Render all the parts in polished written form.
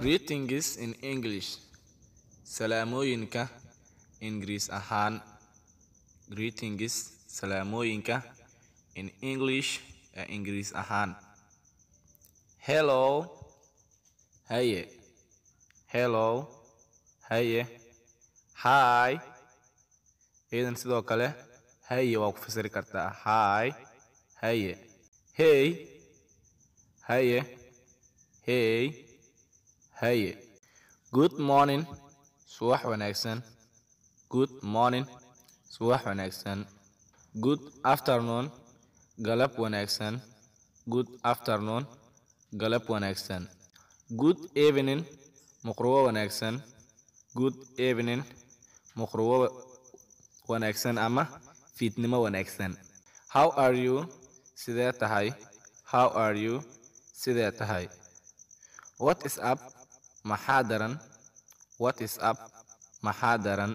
Greetings in English. Salaamoyinka Ingiriis ahaan. Greetings salaamoyinka in English Ingiriis ahaan. Hello. Haye. Hello. Haye. Hi. Idan sidoo kale haye waa ku fasiri kartaa. Hi. Haye. Hey. Haye. Hey. Haye. Good morning. Subax wanaagsan. Good morning. Subax wanaagsan. Good afternoon. Galab wanaagsan. Good afternoon. Galab wanaagsan. Good evening. Muqrubo wanaagsan. Good evening. Muqrubo wanaagsan ama fiidnimo wanaagsan. How are you? Sidee tahay? How are you? Sidee tahay? What is up? Maxaa daran? What is up? Maxaa daran?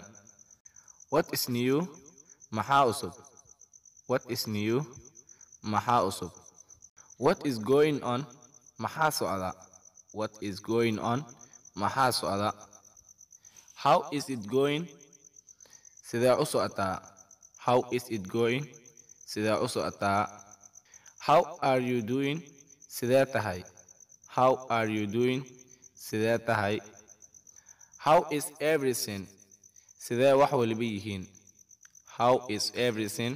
What is new? Maxaa cusub? What is new? Maxaa cusub? What is going on? Maxaa socda? What is going on? Maxaa socda? How is it going? Sidee u socotaa? How is it going? Sidee u socotaa? How are you doing? Sidee tahay? How are you doing? Sidee tahay? How is everything? Sidee wax waliba yihiin? How is everything?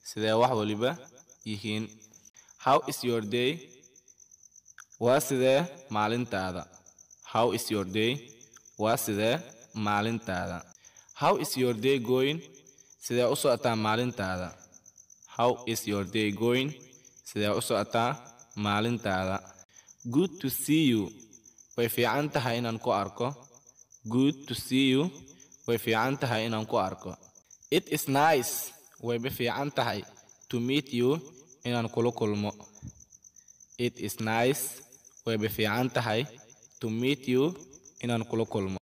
Sidee wax waliba yihiin? How is your day? Waa sidee maalintaada? How is your day? Waa sidee maalintaada? How is your day going? Sidee u socotaa maalintaada? How is your day going? Sidee u socotaa maalintaada? Good to see you. Way fiican tahay inaan ku arko. Good to see you. Way fiican tahay inaan ku arko. It is nice. Way fiican tahay to meet you inaan kula kulmo. It is nice. Way fiican tahay to meet you inaan kula kulmo.